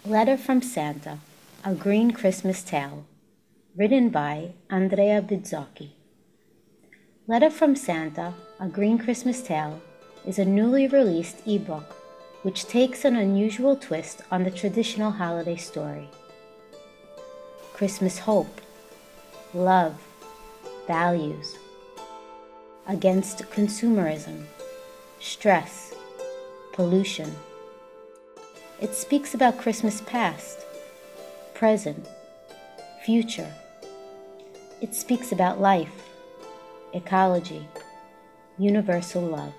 Letter from Santa, A Green Christmas Tale, written by Andrea Bizzocchi. Letter from Santa, A Green Christmas Tale is a newly released ebook which takes an unusual twist on the traditional holiday story. Christmas hope, love, values, against consumerism, stress, pollution. It speaks about Christmas past, present, future. It speaks about life, ecology, universal love.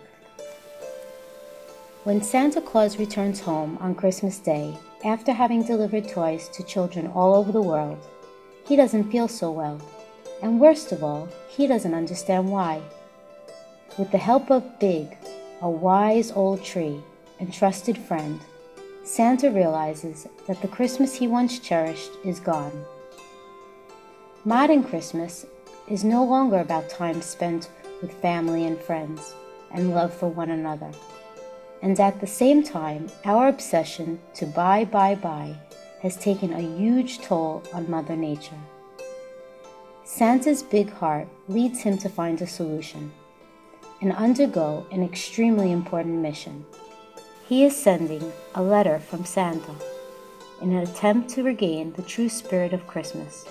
When Santa Claus returns home on Christmas Day, after having delivered toys to children all over the world, he doesn't feel so well, and worst of all, he doesn't understand why. With the help of Big, a wise old tree and trusted friend, Santa realizes that the Christmas he once cherished is gone. Modern Christmas is no longer about time spent with family and friends and love for one another. And at the same time, our obsession to buy has taken a huge toll on Mother Nature. Santa's big heart leads him to find a solution and undergo an extremely important mission. He is sending a letter from Santa in an attempt to regain the true spirit of Christmas,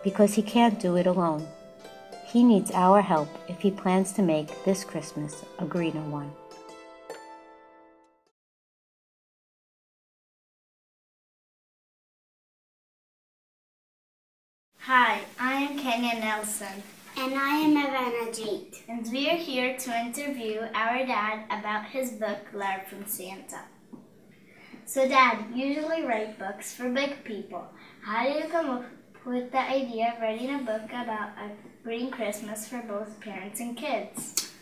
because he can't do it alone. He needs our help if he plans to make this Christmas a greener one. Hi, I am Kenia Nelson. And I am Havana, Jade. And we are here to interview our dad about his book, Letter from Santa. So Dad, you usually write books for big people. How did you come up with the idea of writing a book about a green Christmas for both parents and kids?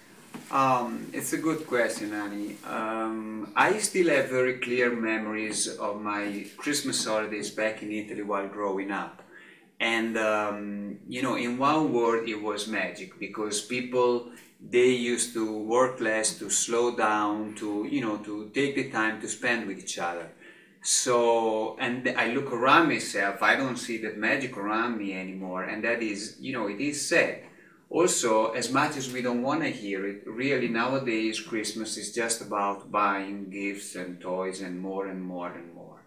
It's a good question, Annie. I still have very clear memories of my Christmas holidays back in Italy while growing up. And, in one word, it was magic, because people, they used to work less, to slow down, to take the time to spend with each other. So, and I look around myself, I don't see that magic around me anymore, and that is, it is sad. Also, as much as we don't want to hear it, really nowadays Christmas is just about buying gifts and toys and more and more and more.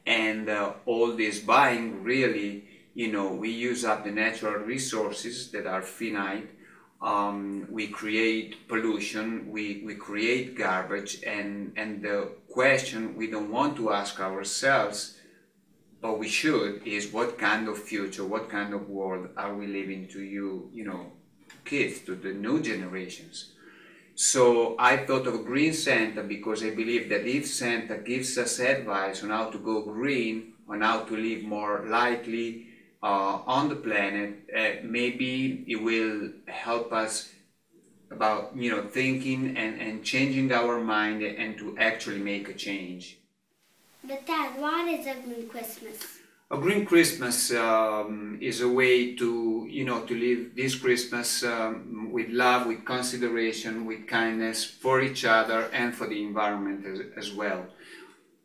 And all this buying really, we use up the natural resources that are finite. We create pollution, we create garbage, and the question we don't want to ask ourselves, but we should, is what kind of future, what kind of world are we leaving to kids, to the new generations. So I thought of Green Santa because I believe that if Santa gives us advice on how to go green, on how to live more lightly, on the planet, maybe it will help us about thinking and changing our mind and to actually make a change. But Dad, what is a green Christmas? A green Christmas is a way to to live this Christmas with love, with consideration, with kindness for each other and for the environment as well.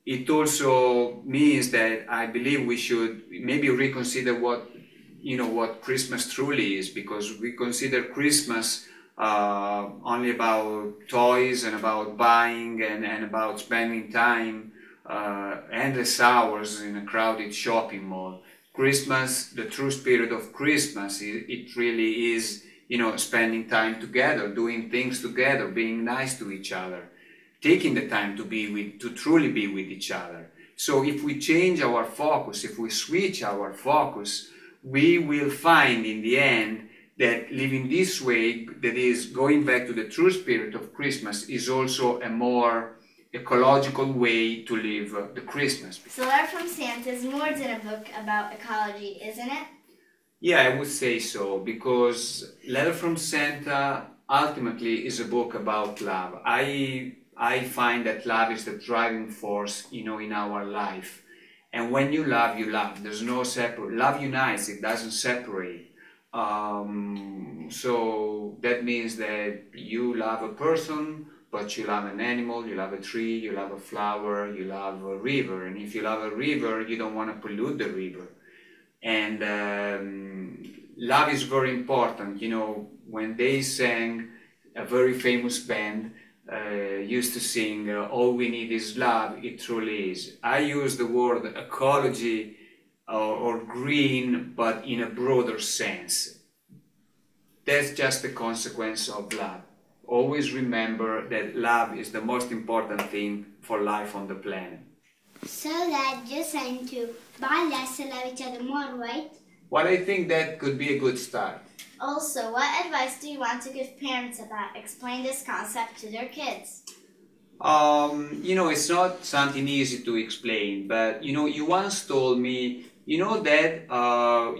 It also means that I believe we should maybe reconsider what Christmas truly is, because we consider Christmas only about toys and about buying and about spending time, endless hours in a crowded shopping mall. Christmas, the true spirit of Christmas, it really is spending time together, doing things together, being nice to each other, taking the time to truly be with each other. So if we change our focus, if we switch our focus, we will find in the end that living this way, that is going back to the true spirit of Christmas, is also a more ecological way to live the Christmas. So Letter from Santa is more than a book about ecology, isn't it? Yeah, I would say so, because Letter from Santa ultimately is a book about love. I find that love is the driving force, in our life. And when you love, you love. There's no separate. Love unites, it doesn't separate. So that means that you love a person, but you love an animal, you love a tree, you love a flower, you love a river. And if you love a river, you don't want to pollute the river. And love is very important. You know, when they sang, a very famous band used to sing, all we need is love, it truly is. I use the word ecology or green, but in a broader sense. That's just a consequence of love. Always remember that love is the most important thing for life on the planet. So that you're saying to buy less and love each other more, right? Well, I think that could be a good start. Also, what advice do you want to give parents about explaining this concept to their kids? You know, it's not something easy to explain, but you know, you once told me, you know, that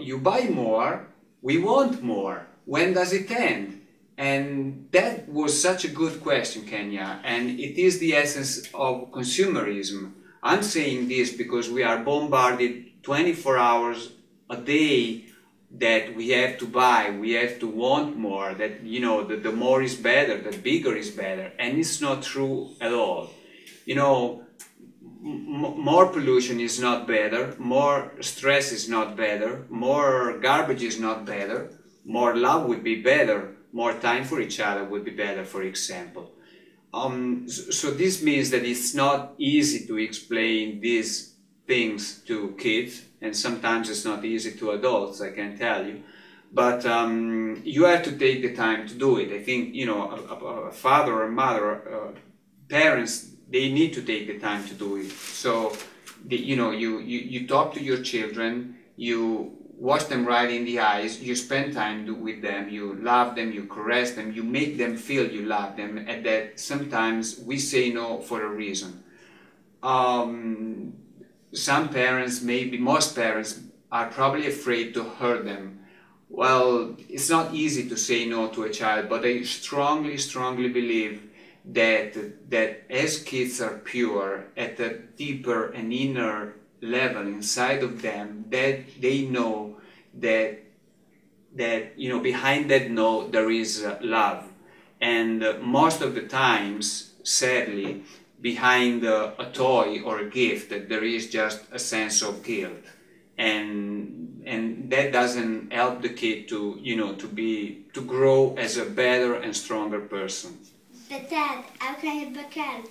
you buy more, we want more. When does it end? And that was such a good question, Kenia, and it is the essence of consumerism. I'm saying this because we are bombarded 24 hours a day that we have to buy, we have to want more, that, you know, the more is better, the bigger is better, and it's not true at all. You know, more pollution is not better, more stress is not better, more garbage is not better, more love would be better, more time for each other would be better, for example. So this means that it's not easy to explain these things to kids, and sometimes it's not easy to adults, I can tell you. But you have to take the time to do it. I think, you know, a father or mother, parents, they need to take the time to do it. So, you know, you talk to your children, you watch them right in the eyes, you spend time with them, you love them, you caress them, you make them feel you love them, and that sometimes we say no for a reason. Some parents, maybe most parents, are probably afraid to hurt them. Well, it's not easy to say no to a child, but I strongly, strongly believe that as kids are pure, at a deeper and inner level inside of them, that they know that you know, behind that no there is love. And most of the times, sadly, behind a toy or a gift, that there is just a sense of guilt, and that doesn't help the kid to, you know, to grow as a better and stronger person. But Dad, how can your book help?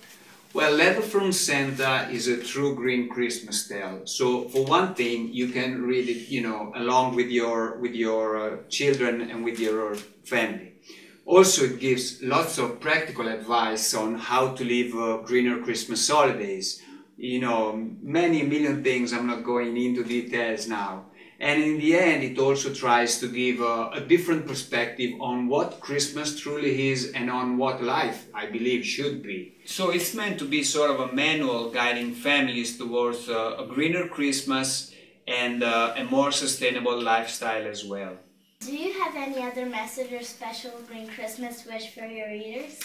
Well, Letter from Santa is a true green Christmas tale. So for one thing, you can read it, you know, along with your children and with your family. Also, it gives lots of practical advice on how to live greener Christmas holidays. You know, many million things, I'm not going into details now. And in the end, it also tries to give a different perspective on what Christmas truly is and on what life, I believe, should be. So it's meant to be sort of a manual guiding families towards a greener Christmas and a more sustainable lifestyle as well. Do you have any other message or special green Christmas wish for your readers?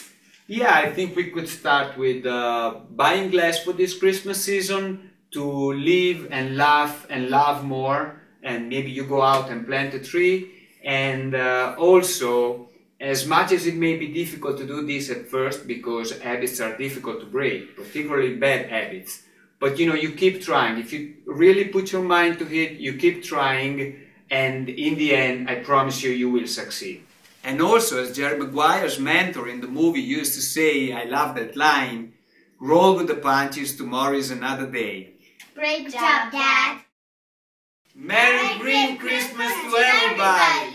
Yeah, I think we could start with buying less for this Christmas season, to live and laugh and love more. And maybe you go out and plant a tree, and also, as much as it may be difficult to do this at first because habits are difficult to break, particularly bad habits, but you know, you keep trying. If you really put your mind to it, you keep trying, and in the end, I promise you, you will succeed. And also, as Jerry Maguire's mentor in the movie used to say, I love that line, roll with the punches, tomorrow is another day. Great job, Dad! Merry Green Christmas to everybody!